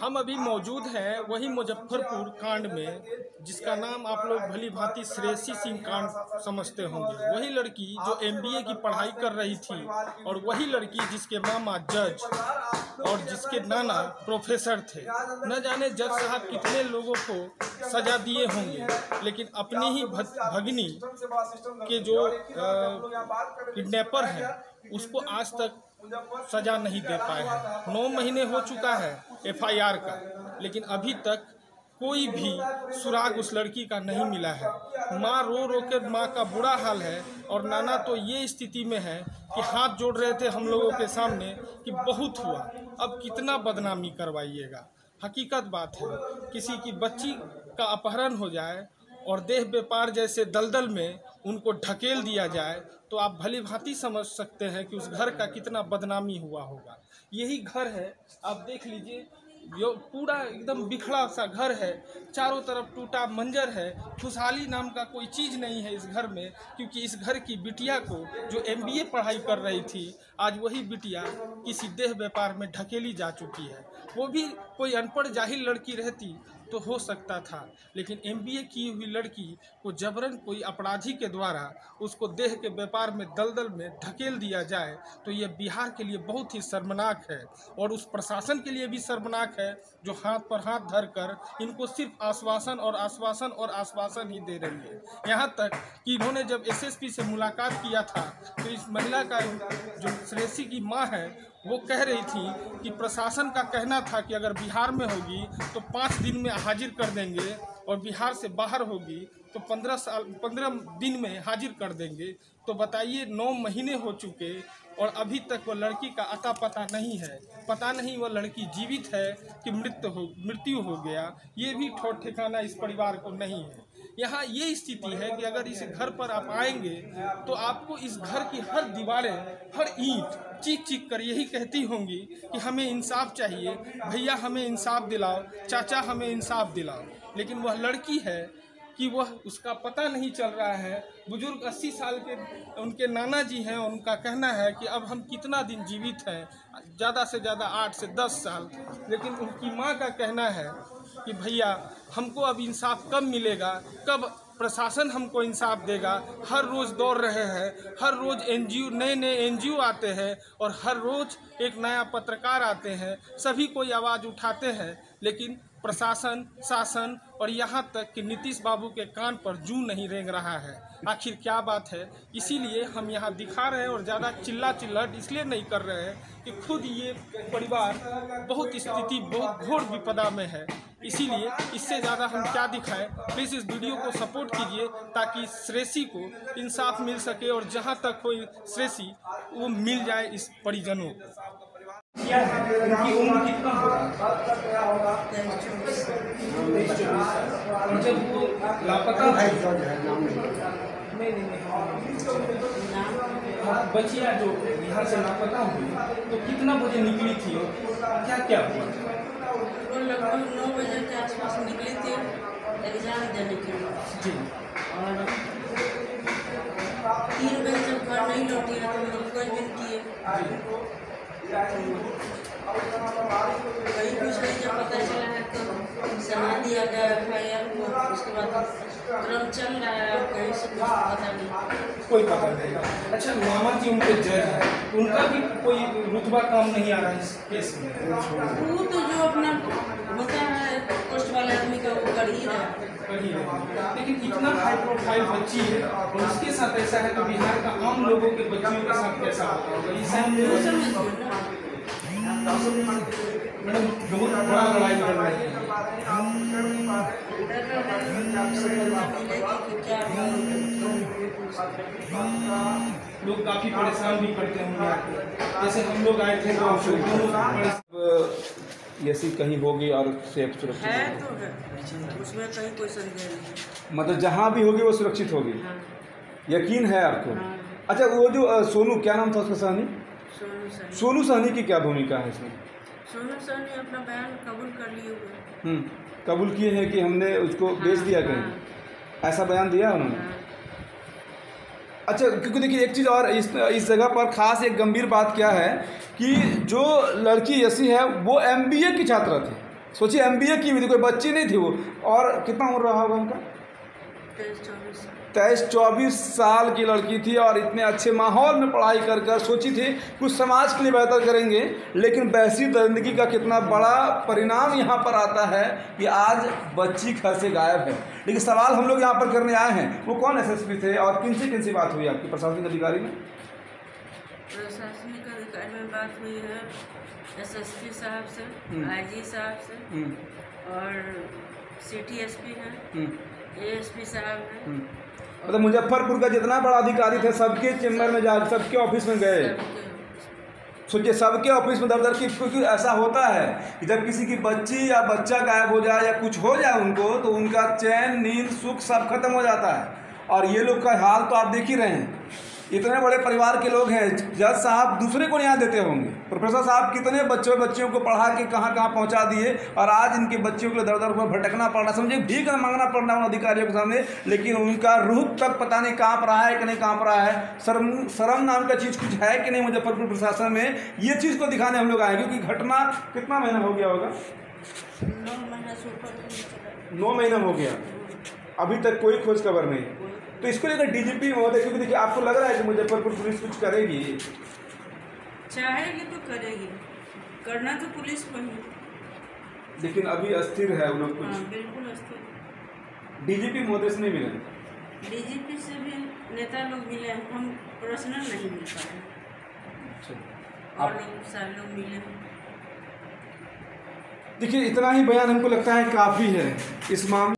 हम अभी मौजूद हैं वही मुजफ्फरपुर कांड में, जिसका नाम आप लोग भली भांति श्रेयसी सिंह कांड समझते होंगे। वही लड़की जो MBA की पढ़ाई कर रही थी और वही लड़की जिसके मामा जज और जिसके नाना प्रोफेसर थे। न जाने जज साहब कितने लोगों को सजा दिए होंगे, लेकिन अपनी ही भगिनी के जो किडनैपर हैं उसको आज तक सजा नहीं दे पाए हैं। 9 महीने हो चुका है FIR का, लेकिन अभी तक कोई भी सुराग उस लड़की का नहीं मिला है। माँ रो रो कर माँ का बुरा हाल है और नाना तो ये स्थिति में है कि हाथ जोड़ रहे थे हम लोगों के सामने कि बहुत हुआ, अब कितना बदनामी करवाइएगा। हकीकत बात है, किसी की बच्ची का अपहरण हो जाए और देह व्यापार जैसे दलदल में उनको ढकेल दिया जाए तो आप भली भांति समझ सकते हैं कि उस घर का कितना बदनामी हुआ होगा। यही घर है, आप देख लीजिए, जो पूरा एकदम बिखरा सा घर है, चारों तरफ टूटा मंजर है। खुशहाली नाम का कोई चीज़ नहीं है इस घर में, क्योंकि इस घर की बिटिया को जो MBA पढ़ाई कर रही थी, आज वही बिटिया किसी देह व्यापार में ढकेली जा चुकी है। वो भी कोई अनपढ़ जाहिल लड़की रहती तो हो सकता था, लेकिन MBA की हुई लड़की को जबरन कोई अपराधी के द्वारा उसको देह के व्यापार में दलदल में ढकेल दिया जाए तो ये बिहार के लिए बहुत ही शर्मनाक है और उस प्रशासन के लिए भी शर्मनाक है जो हाथ पर हाथ धरकर इनको सिर्फ आश्वासन और आश्वासन और आश्वासन ही दे रही है। यहाँ तक कि इन्होंने जब SSP से मुलाकात किया था तो इस महिला का जो श्रेयसी की माँ है वो कह रही थी कि प्रशासन का कहना था कि अगर बिहार में होगी तो 5 दिन में हाजिर कर देंगे और बिहार से बाहर होगी तो 15 दिन में हाजिर कर देंगे। तो बताइए, 9 महीने हो चुके और अभी तक वो लड़की का अता पता नहीं है। पता नहीं वो लड़की जीवित है कि मृत्यु हो गया, ये भी ठौर ठिकाना इस परिवार को नहीं है। यहाँ ये स्थिति है कि अगर इस घर पर आप आएंगे तो आपको इस घर की हर दीवारें, हर ईंट चीख चीख कर यही कहती होंगी कि हमें इंसाफ चाहिए, भैया हमें इंसाफ दिलाओ, चाचा हमें इंसाफ दिलाओ। लेकिन वह लड़की है कि वह उसका पता नहीं चल रहा है। बुजुर्ग 80 साल के उनके नाना जी हैं, उनका कहना है कि अब हम कितना दिन जीवित हैं, ज़्यादा से ज़्यादा 8 से 10 साल। लेकिन उनकी माँ का कहना है कि भैया हमको अब इंसाफ कब मिलेगा, कब प्रशासन हमको इंसाफ देगा। हर रोज़ दौड़ रहे हैं, हर रोज़ नए NGO आते हैं और हर रोज़ एक नया पत्रकार आते हैं, सभी कोई आवाज़ उठाते हैं, लेकिन प्रशासन, शासन और यहाँ तक कि नीतीश बाबू के कान पर जूं नहीं रेंग रहा है। आखिर क्या बात है? इसीलिए हम यहाँ दिखा रहे हैं और ज़्यादा चिल्लाहट इसलिए नहीं कर रहे हैं कि खुद ये परिवार बहुत घोर विपदा में है। इसीलिए इससे ज़्यादा हम क्या दिखाएं। प्लीज़ इस वीडियो को सपोर्ट कीजिए ताकि श्रेयसी को इंसाफ मिल सके और जहाँ तक हो श्रेयसी वो मिल जाए इस परिजनों को। क्या है उनकी उम्र कितना होगा? और जब वो लापता बचिया जो बिहार से लापता हुई तो कितना बजे निकली थी और क्या क्या हुआ? वो लगभग 9 बजे के आसपास निकली थी एग्जाम देने के लिए जी, और 3 बजे जब घर नहीं लौटी है तो हम कोई भी किए वही कुछ नहीं। जब पता चला है तो सुना दिया गया FIR को, उसके बाद क्रम चल रहा है, कहीं से कुछ पता नहीं, कोई पता नहीं। अच्छा, मामा जी उनके जज है, उनका भी कोई रुतबा काम नहीं आ रहा है इस केस में? वो तो जो अपना होता है पोस्ट वाले आदमी का वो कर ही रहा है। लेकिन इतना हाई प्रोफाइल बच्ची है और उसके साथ ऐसा है तो बिहार का आम लोगों के बच्चियों के साथ कैसा होता होगा? मैडम बहुत बड़ा लड़ाई लड़ रहे हैं। लोग काफ़ी परेशान भी करते होंगे, जैसे हम लोग आए थे तो ऐसी कहीं होगी और सेफ सुरक्षित है तो है, उसमें कहीं कोई संदेह नहीं। मतलब जहाँ भी होगी वो सुरक्षित होगी, हाँ। यकीन है आपको? हाँ। अच्छा, वो जो सोनू, क्या नाम था उसका? सहनी, सोनू सहनी की क्या भूमिका है इसमें? सोनू सहनी अपना बयान कबूल कर लिए हुए। कबूल किए हैं कि हमने उसको बेच दिया कहीं, ऐसा बयान दिया उन्होंने? अच्छा, क्योंकि देखिए एक चीज़ और इस जगह पर खास एक गंभीर बात क्या है कि जो लड़की यसी है वो MBA की छात्रा थी, सोचिए MBA की हुई थी, कोई बच्ची नहीं थी वो। और कितना उम्र रहा होगा उनका? 23-24 साल की लड़की थी और इतने अच्छे माहौल में पढ़ाई कर सोची थी कुछ समाज के लिए बेहतर करेंगे, लेकिन वैसी दरिंदगी का कितना बड़ा परिणाम यहाँ पर आता है कि आज बच्ची घर से गायब है। लेकिन सवाल हम लोग यहाँ पर करने आए हैं, वो कौन SSP थे और किन से बात हुई आपकी प्रशासनिक अधिकारी में? प्रशासनिक अधिकारी में बात हुई है SSP साहब से, IG साहब से, और सिटी SP हैं, ASP साहब हैं। मतलब मुजफ्फरपुर का जितना बड़ा अधिकारी थे सबके चेम्बर में जा, सबके ऑफिस में गए। सोचिए सबके ऑफिस में दर की, क्योंकि ऐसा होता है कि जब किसी की बच्ची या बच्चा गायब हो जाए या कुछ हो जाए उनको, तो उनका चैन नींद सुख सब खत्म हो जाता है। और ये लोग का हाल तो आप देख ही रहे हैं, इतने बड़े परिवार के लोग हैं। जज साहब दूसरे को न्याय देते होंगे, प्रोफेसर साहब कितने बच्चों को पढ़ा के कहाँ पहुँचा दिए, और आज इनके बच्चों को दर दर पर भटकना पड़ रहा, समझिए भीख मांगना पड़ रहा है उन अधिकारियों के सामने, लेकिन उनका रूह तक पता नहीं काँप रहा है कि नहीं काँप रहा है। शर्म नाम का चीज़ कुछ है कि नहीं मुजफ्फरपुर प्रशासन में, ये चीज़ को दिखाने हम लोग आए। क्योंकि घटना कितना महीना हो गया होगा? 9 महीना हो गया, अभी तक कोई खोज खबर नहीं। तो इसको लेकर DGP महोदय, क्योंकि देखिए आपको लग रहा है कि मुजफ्फरपुर पुलिस कुछ करेगी? चाहेगी तो करेगी, करना तो पुलिस को ही, लेकिन अभी अस्थिर है वो लोग कुछ। हाँ, बिल्कुल अस्थिर। DGP महोदय से नहीं मिले? DGP से भी नेता लोग मिले, हम पर्सनल नहीं मिल पाए। अच्छा, और लोग सारे लोग मिले। देखिए इतना ही बयान हमको लगता है काफ़ी है इस मामले